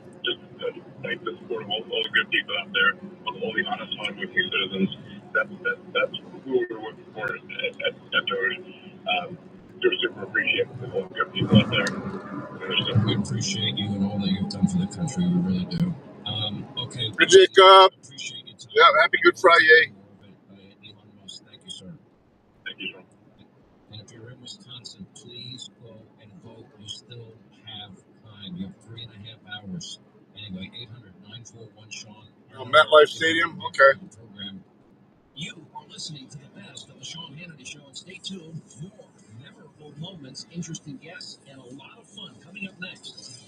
the support of all the good people out there, of all the honest, hardworking citizens. That's who we're working for at Doge. We're super appreciative of all the good people out there. We appreciate you and all that you've done for the country. We really do. Okay. Good, Jacob. Appreciate your time. Yeah, happy Good Friday. Elon Musk, thank you, sir. Thank you, Sean. And if you're in Wisconsin, please go and vote. You still have time. You have 3.5 hours. Anyway, 800-941-SEAN. MetLife Stadium? Okay. Program. You are listening to the best of the Sean Hannity Show, and stay tuned for more memorable moments, interesting guests, and a lot of fun coming up next.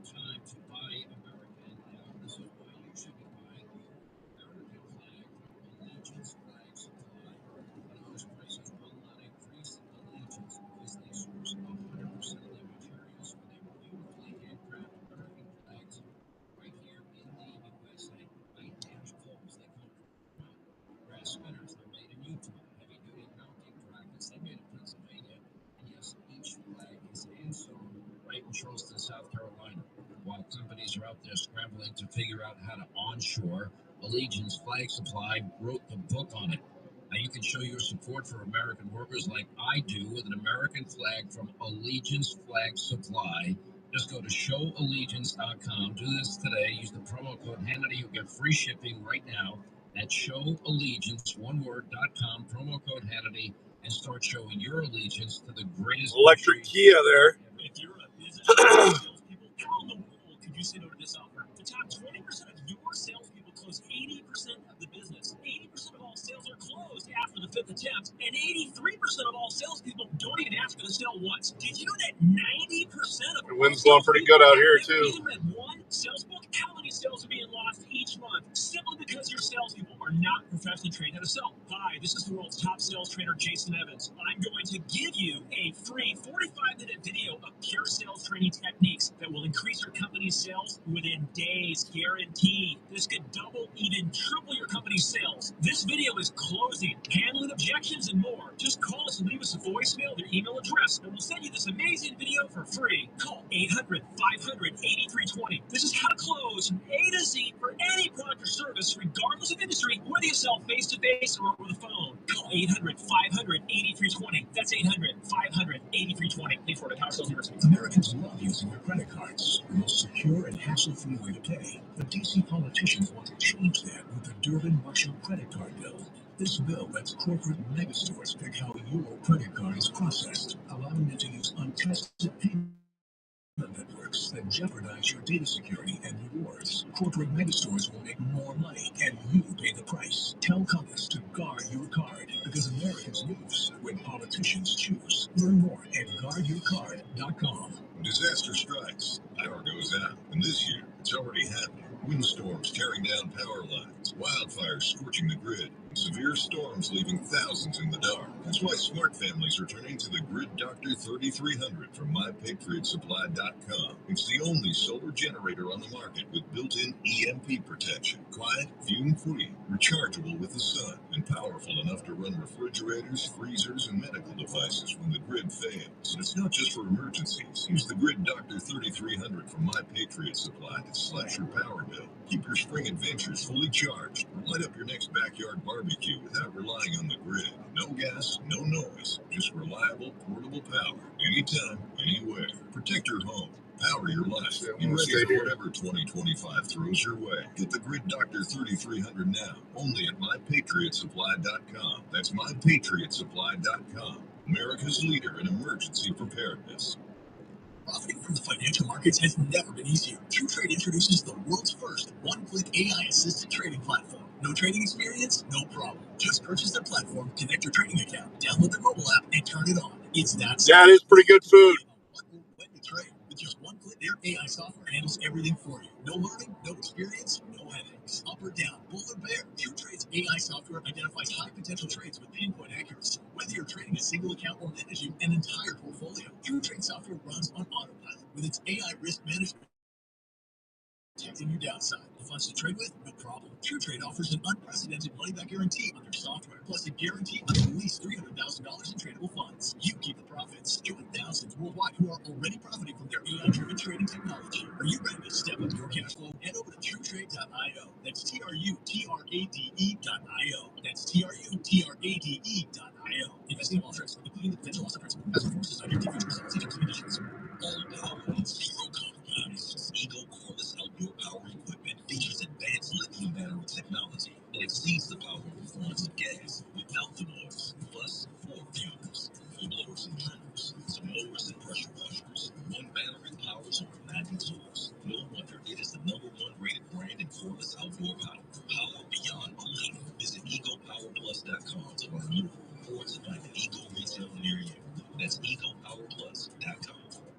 Time to buy American. Now, this is why you should be buying your American flag from Allegiance Flag Supply. Those prices will not increase. Allegiance is the source of 100% of their materials for their beautifully handcrafted American flags right here in the USA. Night-dash poles, they come from brass spinners, they're made in Utah. Heavy-duty mounting brackets, they're made in Pennsylvania. And yes, each flag is hand-sewn right in Charleston, South Carolina. While companies are out there scrambling to figure out how to onshore, Allegiance Flag Supply wrote the book on it. Now you can show your support for American workers like I do with an American flag from Allegiance Flag Supply. Just go to showallegiance.com. Do this today. Use the promo code Hannity. You'll get free shipping right now at showallegiance.com. Promo code Hannity, and start showing your allegiance to the greatest Electric Kia there. If you're a business salespeople, how in the world could you say no to this offer? The top 20% of your salespeople close 80% of the business. 80% of all sales are closed after the 5th attempt, and 83% of all salespeople don't even ask for the sale once. Did you know that 90% of The wind's blowing pretty good out here, too. even read one sales book? How many sales are being lost each month simply because your salespeople are not professionally trained how to sell? Hi, this is the world's top sales trainer, Jason Evans. I'm going to give you a free 45-minute video of pure sales training techniques that will increase your company's sales within days, guaranteed. This could double, even triple your company's sales. This video is closing, handling objections, and more. Just call us and leave us a voicemail, their email address, and we'll send you this amazing video for free. Call 800-500-8320. This is how to close from A to Z for any product or service, regardless of industry, whether you sell face-to-face or over the phone. Call 800-500-8320. That's 800-500-8320. Need for the Power Sales University. Americans love using their credit cards. The most secure and hassle-free way to pay. But DC politicians want to change that with the Durbin-Marshall credit card bill. This bill lets corporate megastores pick how your credit card is processed, allowing them to use untested payment networks that jeopardize your data security and rewards. Corporate megastores will make more money, and you pay the price. Tell Compass to Severe storms leaving thousands in the dark. That's why smart families are turning to the Grid Doctor 3300 from MyPatriotSupply.com. It's the only solar generator on the market with built-in EMP protection. Quiet, fume-free, rechargeable with the sun, and powerful enough to run refrigerators, freezers, and medical devices when the grid fails. And it's not just for emergencies. Use the Grid Doctor 3300 from My Patriot Supply to slash your power bill. Keep your spring adventures fully charged. Or light up your next backyard barbecue without relying on the grid. No gas, no noise, just reliable, portable power. Anytime, anywhere. Protect your home. Power your life. And ready for whatever 2025 throws your way. Get the Grid Doctor 3300 now. Only at MyPatriotSupply.com. That's MyPatriotSupply.com. America's leader in emergency preparedness. Profiting from the financial markets has never been easier. TrueTrade introduces the world's first one-click AI-assisted trading platform. No trading experience? No problem. Just purchase their platform, connect your trading account, download their mobile app, and turn it on. It's that simple. Yeah, it is pretty good food. When to trade. With just one click, their AI software handles everything for you. No learning, no experience, no headaches. Up or down, bull or bear, TrueTrade's AI software identifies high potential trades with pinpoint accuracy. Whether you're trading a single account or managing an entire portfolio, TrueTrade software runs on autopilot with its AI risk management protecting your downside. Funds to trade with? No problem. TrueTrade offers an unprecedented money-back guarantee on their software, plus a guarantee on at least $300,000 in tradable funds. You keep the profits. Join thousands worldwide who are already profiting from their AI-driven trading technology. Are you ready to step up your cash flow? Head over to TrueTrade.io. That's TruTrade.io. That's TruTrade.io. Investing in all trades, including the potential loss of principal, as enforced on your future results and terms and conditions. All power, zero compromise. Eagle Cordless outdoor power equipment features advanced lithium battery technology. It exceeds the power and performance of gas without the noise, fuss, or fumes. Full blowers and trimmers, some mowers and pressure washers. One battery powers over 90 tools. No wonder it is the #1 rated brand in cordless outdoor power. Power beyond belief. Visit EcoPowerPlus.com to learn more or to find an Eco retailer near you. That's EcoPowerPlus.com.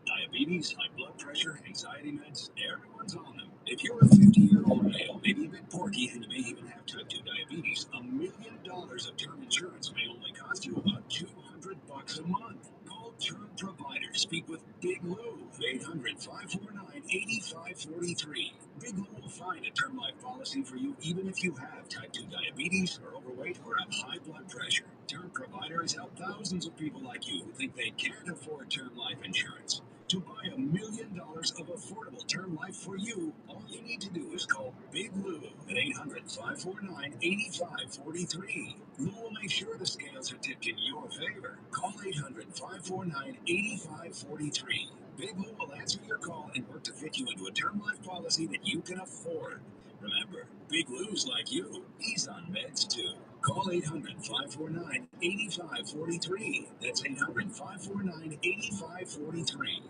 Diabetes, high blood pressure, anxiety meds, everyone's on them. If you're a 50-year-old male, maybe a bit porky, and you may even have type 2 diabetes, $1 million of term insurance may only cost you about $200 a month. Call Term Provider. Speak with Big Lou, 800-549-8543. Big Lou will find a term life policy for you even if you have type 2 diabetes, are overweight, or have high blood pressure. Term Provider has helped thousands of people like you who think they can't afford term life insurance. To buy $1 million of affordable term life for you, all you need to do is call Big Lou at 800-549-8543. Lou will make sure the scales are tipped in your favor. Call 800-549-8543. Big Lou will answer your call and work to fit you into a term life policy that you can afford. Remember, Big Lou's like you. He's on meds too. Call 800-549-8543. That's 800-549-8543.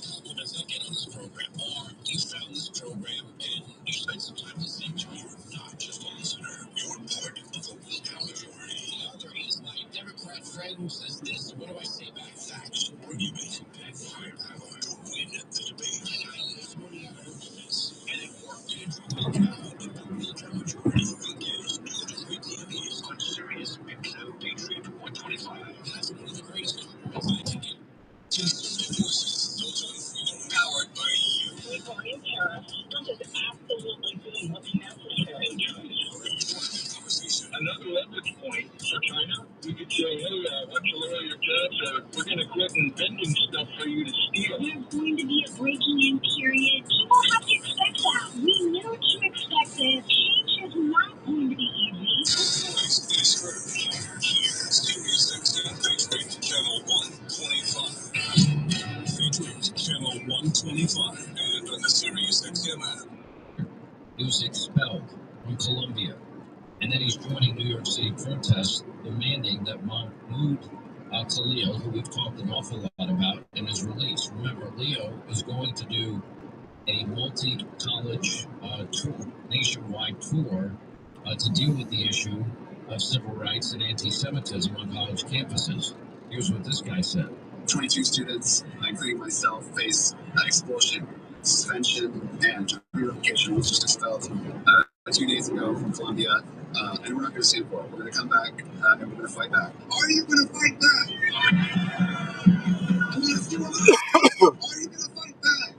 Compliments I get on this program, or you found this program and you spent some time listening to it. You're not just a listener, you're part of the willpower majority. The other is my Democrat friend says this. What do I say back? Facts. Arguments. And firepower to win the debate. And I use money in this, and it worked. Willpower of the willpower majority. Weekdays, 2 to 3 TVs on Sirius XM Patriot 125. That's one of the greatest compliments I can get. Powered by you. Another leverage point for China. We could say, hey, why don't you lower your jobs? We're going to quit inventing stuff for you to steal. There's going to be a breaking in period. People have to expect that. We knew to expect this. Change is not going to be easy. This is heard here. Sirius XM Patriot Channel 125. Patriot Channel 125. And on the Sirius XM app. He was expelled from Colombia. And then he's joining New York City protests demanding that Mahmoud Khalil, who we've talked an awful lot about, and is released. Remember, Leo is going to do a multi-college tour, nationwide tour, to deal with the issue of civil rights and anti-Semitism on college campuses. Here's what this guy said. 22 students, including myself, face expulsion, suspension, and relocation was just expelled. 2 days ago from Colombia, and we're not going to stand for it. We're going to come back and we're going to fight back. Are you going to fight back? I'm asking you, are you going to fight back?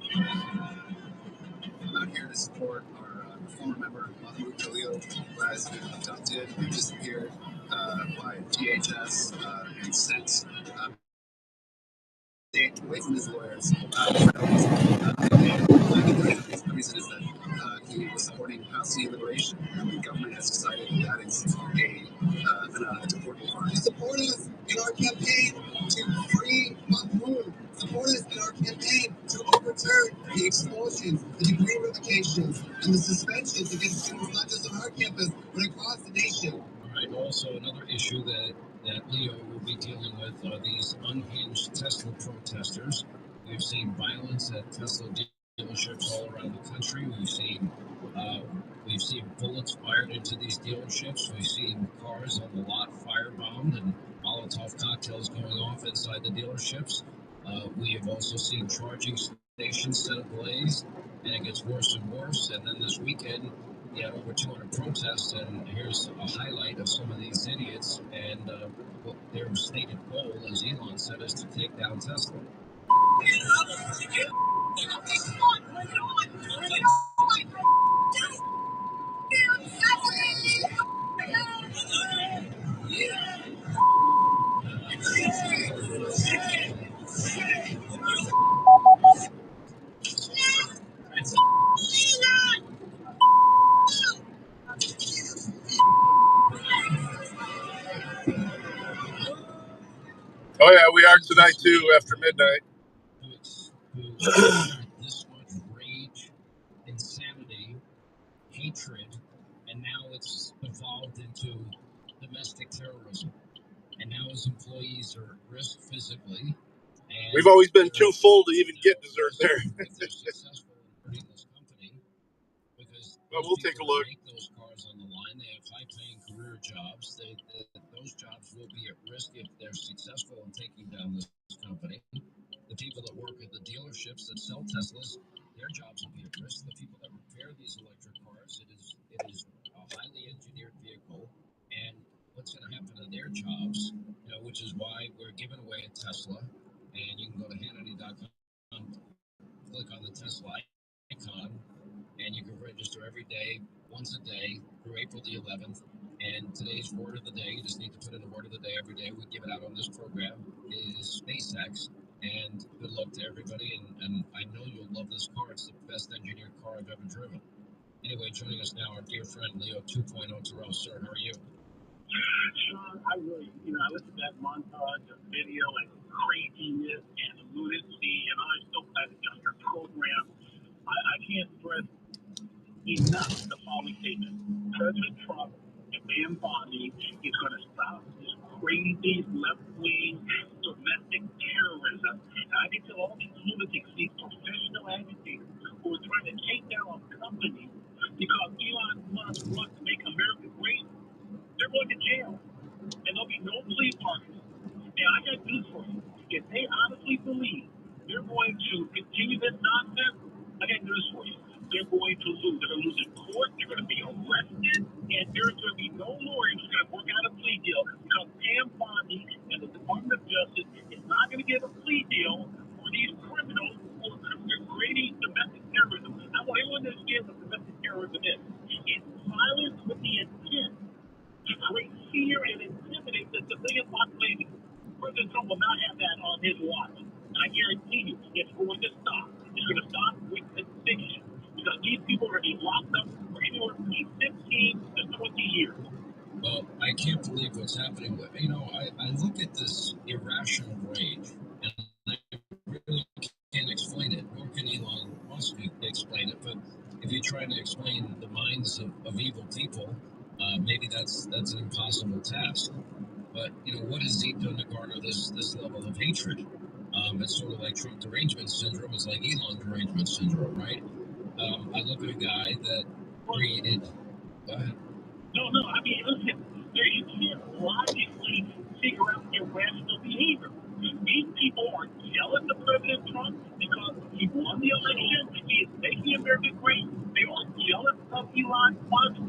I'm out here to support our former member, Mahmoud Khalil, who has been abducted and disappeared by DHS and sent away from his lawyers. The reason is that he was supporting Palestinian liberation, and the government has decided that it's a deportable crime. Support us in our campaign to free Mahmoud. Support us in our campaign to overturn the expulsions, the degree revocations, and the suspensions against students not just on our campus, but across the nation. All right. Also, another issue that Leo will be dealing with are these unhinged Tesla protesters. We've seen violence at Tesla dealerships all around the country. We've seen bullets fired into these dealerships. We've seen cars on the lot firebombed and Molotov cocktails going off inside the dealerships. We have also seen charging stations set ablaze, and it gets worse and worse. And then this weekend, you had over 200 protests, and here's a highlight of some of these idiots. And what their stated goal, as Elon said, is to take down Tesla. Oh yeah, we are tonight too after midnight. This much rage, insanity, hatred, and now it's evolved into domestic terrorism. And now his employees are at risk physically. And we've always been too full to even get dessert there. If they're successful in hurting this company, because but we'll take a look. Make those cars on the line. They have high-paying career jobs. Those jobs will be at risk if they're successful in taking down this company. The people that work at the dealerships that sell Teslas, their jobs will be at risk. The people that repair these electric cars, it is a highly engineered vehicle, and what's going to happen to their jobs? Which is why we're giving away a Tesla, and you can go to Hannity.com, click on the Tesla icon, and you can register every day, once a day, through April the 11th. And today's word of the day, you just need to put in the word of the day every day. We give it out on this program, is SpaceX. And good luck to everybody. And I know you'll love this car. It's the best engineered car I've ever driven. Anyway, joining us now, our dear friend Leo 2.0 Terrell. Sir, how are you? Sean, I really, I listened to that montage of video and craziness and lunacy, and I'm so glad that you're on your program. I can't stress enough the following statement. President Trump and Pam Bondi is going to stop this crazy left-wing domestic terrorism. And I can tell all these lunatics, these professional agitators who are trying to take down a company because Elon Musk wants to make America great, they're going to jail. And there'll be no plea bargains. And I got news for you. If they honestly believe they're going to continue this nonsense, I got news for you. They're going to lose. They're going to lose in court. They're going to be arrested. And there's going to be no lawyer who's going to work out a plea deal because Pam Bondi and the Department of Justice is not going to give a plea deal for these criminals who are creating domestic terrorism. I want everyone to understand what domestic terrorism is. It's violence with the intent to create fear and intimidate the civilian population. President Trump will not have that on his watch. I guarantee you, it's going to stop. It's going to stop with conviction because these people are going to be locked up for anywhere between 15 to 20 years. Well, I can't believe what's happening. But, I look at this irrational rage, and I really can't explain it, nor can Elon Musk explain it. But if you're trying to explain the minds of evil people, maybe that's an impossible task. But what has he done to garner this level of hatred? It's sort of like Trump derangement syndrome. It's like Elon derangement syndrome, right? I look at a guy that created. Go ahead. No, I mean, listen, you can't logically figure out irrational behavior. These people are jealous of President Trump because he won the election. He is making America great. They are jealous of Elon Musk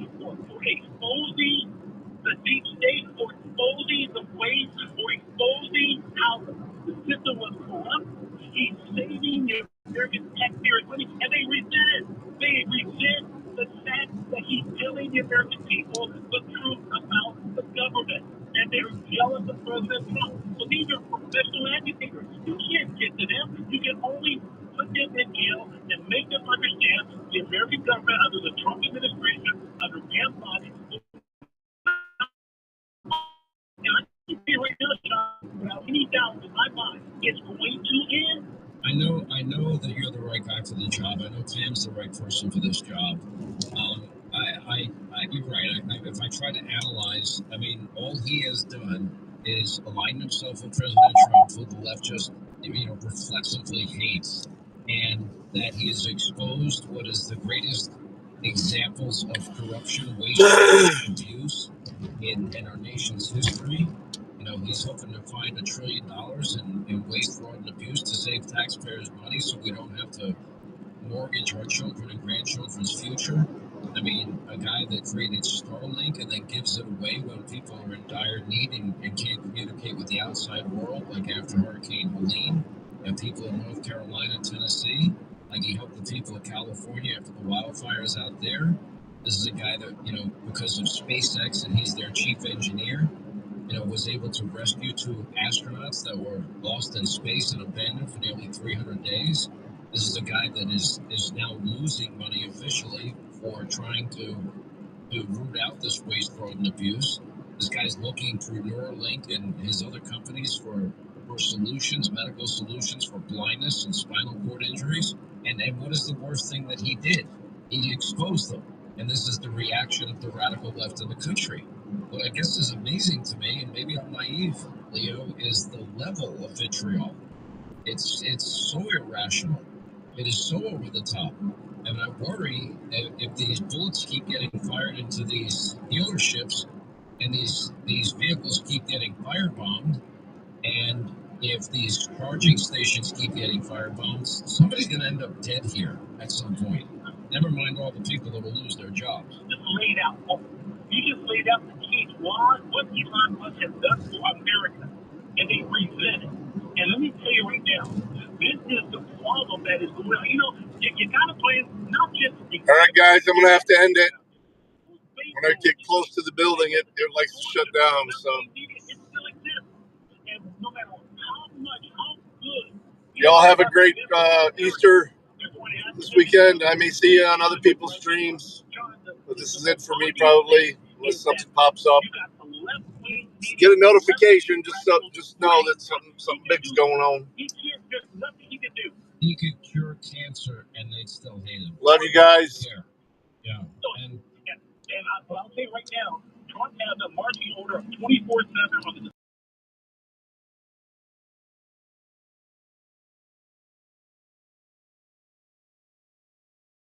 people the truth about the government. And they're jealous of President Trump. So these are professional agitators. You can't get to them. You can only put them in jail and make them understand the American government under the Trump administration, under Pam Bondi, and I can see right now, Sean, without any doubt in my mind, it's going to end. I know that you're the right guy for the job. I know Tam's the right person for this job. You're right. If I try to analyze, I mean, all he has done is align himself with President Trump, who the left just, reflexively hates, and that he has exposed what is the greatest examples of corruption, waste, and abuse in our nation's history. He's hoping to find $1 trillion in waste, fraud, and abuse to save taxpayers' money so we don't have to mortgage our children and grandchildren's future. I mean, a guy that created Starlink and then gives it away when people are in dire need and can't communicate with the outside world, like after Hurricane Helene, and people in North Carolina, Tennessee, like he helped the people of California after the wildfires out there. This is a guy that, because of SpaceX, and he's their chief engineer, was able to rescue 2 astronauts that were lost in space and abandoned for nearly 300 days. This is a guy that is now losing money officially for trying to root out this waste, fraud, and abuse. This guy's looking through Neuralink and his other companies for solutions, medical solutions for blindness and spinal cord injuries. And what is the worst thing that he did? He exposed them. And this is the reaction of the radical left in the country. What I guess is amazing to me, and maybe I'm naive, Leo, is the level of vitriol. It's so irrational. It is so over the top. And I worry that if these bullets keep getting fired into these dealerships and these vehicles keep getting firebombed, and if these charging stations keep getting firebombed, somebody's going to end up dead here at some point. Never mind all the people that will lose their jobs. Just laid out. You just laid out the case. What Elon Musk has done for America, and they resent it. And let me tell you right now, this is the problem that is going on. You got to play not just. All right, guys, I'm gonna have to end it. When I get close to the building, it likes to shut down. So, y'all have a great Easter this weekend. I may see you on other people's streams, but this is it for me probably, unless something pops up. Get a notification, just know that something big's going on. He could cure cancer and they'd still hate him. Love you guys. Yeah. And I'll say right now, Trump has a marching order of 24/7 on the